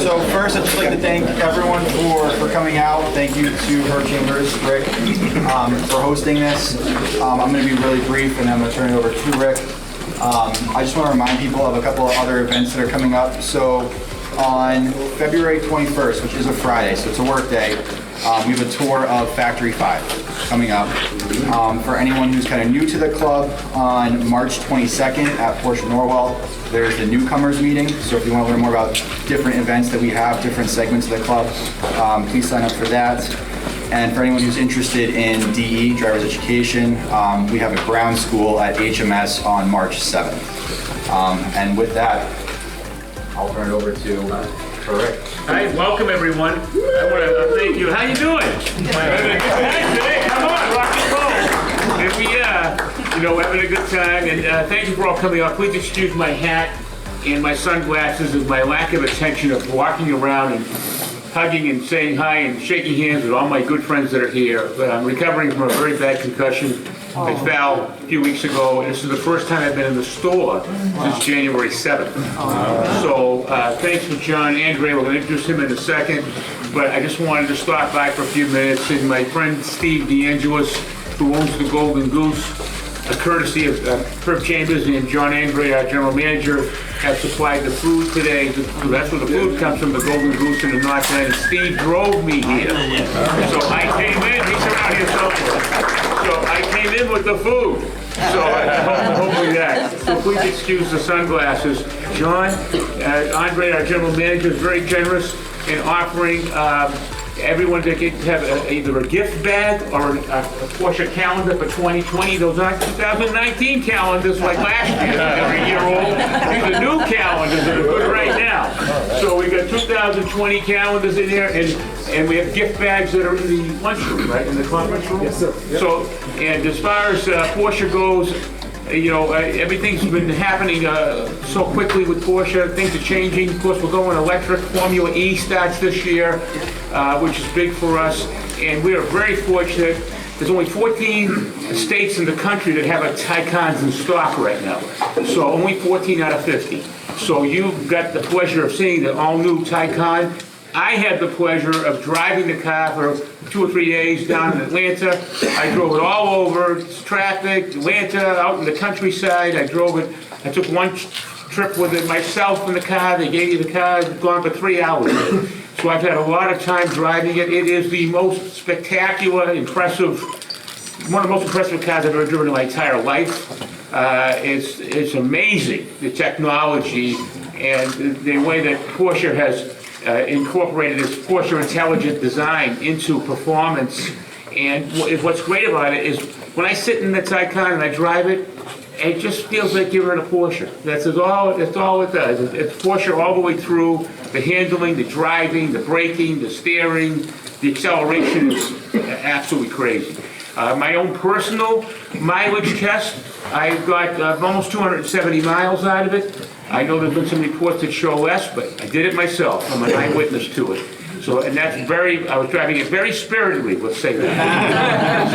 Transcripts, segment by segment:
So first, I'd just like to thank everyone for coming out. Thank you to Herb Chambers, Rick, for hosting this. I'm going to be really brief, and I'm going to turn it over to Rick. I just want to remind people of a couple of other events that are coming up. So on February 21st, which is a Friday, so it's a work day, we have a tour of Factory 5 coming up. For anyone who's kind of new to the club, on March 22nd at Porsche Norwell, there's the newcomers meeting. So if you want to learn more about different events that we have, different segments of the club, please sign up for that. And for anyone who's interested in DE, driver's education, we have a ground school at HMS on March 7th. And with that, I'll turn it over to Rick. Hi, welcome everyone. I want to thank you. How you doing? Come on, rock and roll. And we, having a good time. And thank you for all coming out. Please excuse my hat and my sunglasses and my lack of attention of walking around and hugging and saying hi and shaking hands with all my good friends that are here. But I'm recovering from a very bad concussion. I fell a few weeks ago, and this is the first time I've been in the store since January 7th. So thanks to John Andre. We're going to introduce him in a second, but I just wanted to stop by for a few minutes. And my friend Steve DeAngelis, who owns the Golden Goose, courtesy of Herb Chambers and John Andre, our general manager, have supplied the food today. So that's where the food comes from, the Golden Goose in the North End. And Steve drove me here. So I came in, he's around here somewhere. So I came in with the food. So hopefully that. So please excuse the sunglasses. John, Andre, our general manager, is very generous in offering everyone to have either a gift bag or a Porsche calendar for 2020. Those aren't 2019 calendars like last year, every year old. These are new calendars that are good right now. So we got 2020 calendars in here, and we have gift bags that are in the lunchroom, right, in the conference room? Yes, sir. Yep. So, and as far as Porsche goes, everything's been happening so quickly with Porsche. Things are changing. Of course, we're going electric. Formula E starts this year, which is big for us. And we are very fortunate. There's only 14 states in the country that have a Taycans in stock right now. So only 14 out of 50. So you've got the pleasure of seeing the all-new Taycan. I had the pleasure of driving the car for 2 or 3 days down in Atlanta. I drove it all over, traffic, Atlanta, out in the countryside. I drove it. I took one trip with it myself in the car. They gave me the car. It's gone for 3 hours. So I've had a lot of time driving it. It is the most spectacular, impressive, one of the most impressive cars I've ever driven in my entire life. It's amazing, the technology and the way that Porsche has incorporated its Porsche intelligent design into performance. And what's great about it is when I sit in the Taycan and I drive it, it just feels like you're in a Porsche. That's all it does. It's Porsche all the way through. The handling, the driving, the braking, the steering, the acceleration is absolutely crazy. My own personal mileage test, I've got almost 270 miles out of it. I know there's been some reports that show less, but I did it myself. I'm an eyewitness to it. So, and that's I was driving it very spiritedly, let's say that.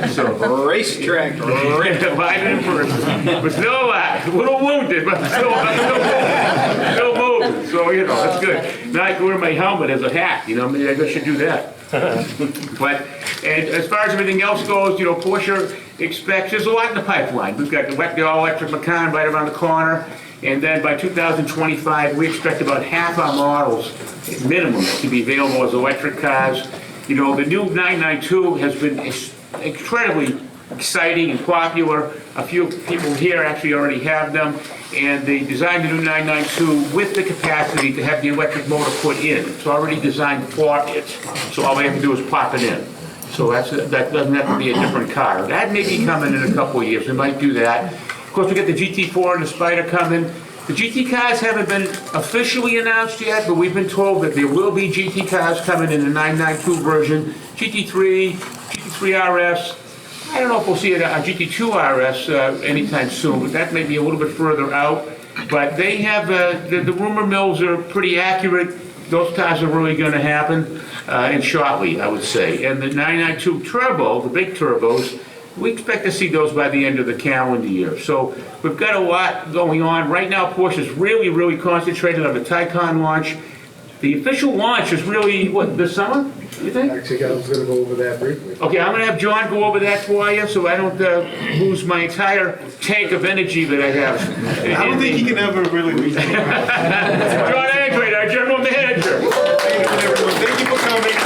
So, Racetrack. Live in person. But still alive. A little wounded, but still moving. So, that's good. Now I can wear my helmet as a hat, maybe I should do that. But, and as far as everything else goes, Porsche expects, there's a lot in the pipeline. We've got the all-electric Macan right around the corner. And then by 2025, we expect about half our models, minimum, to be available as electric cars. The new 992 has been incredibly exciting and popular. A few people here actually already have them. And they designed the new 992 with the capacity to have the electric motor put in. It's already designed for it. So all they have to do is pop it in. So that doesn't have to be a different car. That may be coming in a couple of years. We might do that. Of course, we get the GT4 and the Spider coming. The GT cars haven't been officially announced yet, but we've been told that there will be GT cars coming in the 992 version. GT3, GT3 RS. I don't know if we'll see a GT2 RS anytime soon, but that may be a little bit further out. But they have, the rumor mills are pretty accurate. Those cars are really going to happen and shortly, I would say. And the 992 Turbo, the big turbos, we expect to see those by the end of the calendar year. So we've got a lot going on. Right now, Porsche is really, really concentrated on the Taycan launch. The official launch is really, what, this summer, you think? Actually, I was gonna go over that briefly. Okay, I'm gonna have John go over that for you, so I don't lose my entire tank of energy that I have. I don't think he can ever really reach. John Andre, our general manager. Everyone, thank you for coming.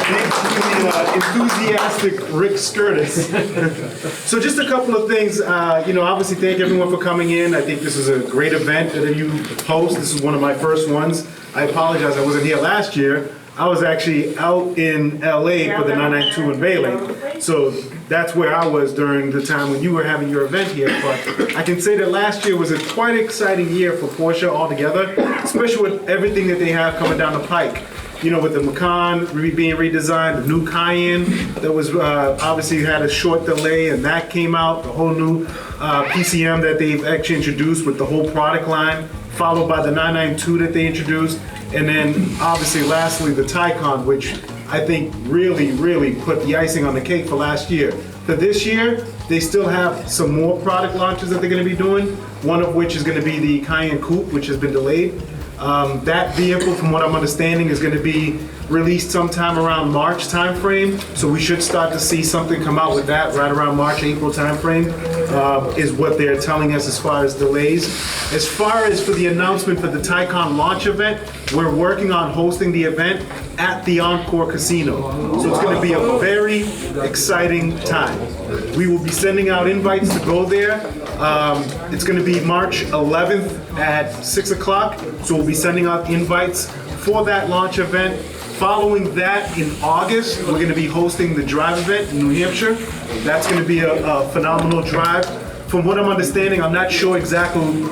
Thanks to the enthusiastic Rick Skirtis. So just a couple of things. Obviously thank everyone for coming in. I think this is a great event that you host. This is one of my first ones. I apologize, I wasn't here last year. I was actually out in LA for the 992 unveiling. So that's where I was during the time when you were having your event here. But I can say that last year was a quite exciting year for Porsche altogether, especially with everything that they have coming down the pike. You know, with the Macan being redesigned, the new Cayenne that was obviously had a short delay, and that came out, the whole new PCM that they've actually introduced with the whole product line, followed by the 992 that they introduced, and then obviously lastly the Taycan, which I think really put the icing on the cake for last year. For this year, they still have some more product launches that they're going to be doing, one of which is going to be the Cayenne Coupe, which has been delayed. That vehicle, from what I'm understanding, is going to be released sometime around March timeframe. So we should start to see something come out with that right around March, April timeframe, is what they're telling us as far as delays. As far as for the announcement for the Taycan launch event, we're working on hosting the event at the Encore Casino. So it's going to be a very exciting time. We will be sending out invites to go there. It's going to be March 11th at 6 o'clock. So we'll be sending out invites for that launch event. Following that, in August, we're going to be hosting the drive event in New Hampshire. That's going to be a phenomenal drive. From what I'm understanding, I'm not sure exactly.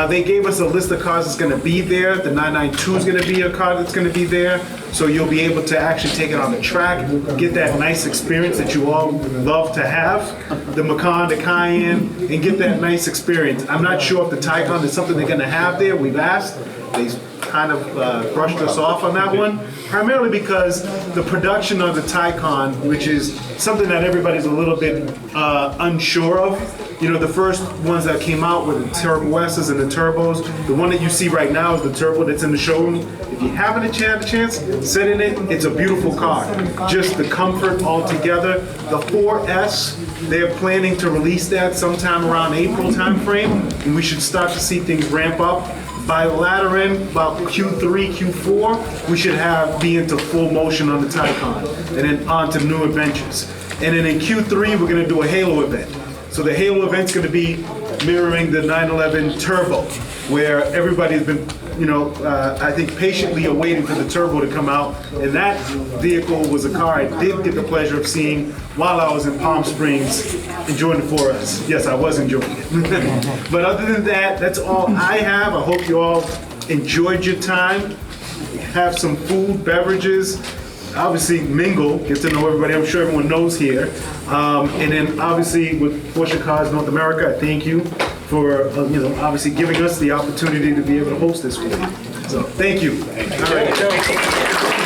They gave us a list of cars that's going to be there. The 992 is going to be a car that's going to be there. So you'll be able to actually take it on the track, get that nice experience that you all love to have. The Macan, the Cayenne, and get that nice experience. I'm not sure if the Taycan is something they're going to have there. We've asked. They kind of brushed us off on that one, primarily because the production of the Taycan, which is something that everybody's a little bit unsure of. You know, the first ones that came out were the Turbo S's and the Turbos. The one that you see right now is the Turbo that's in the showroom. If you haven't had a chance, sit in it. It's a beautiful car. Just the comfort altogether. The 4S, they're planning to release that sometime around April timeframe, and we should start to see things ramp up. By the latter end, about Q3, Q4, we should be into full motion on the Taycan, and then on to new adventures. And then in Q3, we're going to do a Halo event. So the Halo event's going to be mirroring the 911 Turbo, where everybody's been, I think patiently awaiting for the Turbo to come out. And that vehicle was a car I did get the pleasure of seeing while I was in Palm Springs enjoying the 4S. Yes, I was enjoying it. But other than that, that's all I have. I hope you all enjoyed your time. Have some food, beverages. Obviously mingle, get to know everybody. I'm sure everyone knows here. And then obviously with Porsche Cars North America, I thank you for obviously giving us the opportunity to be able to host this for you. So thank you. All right.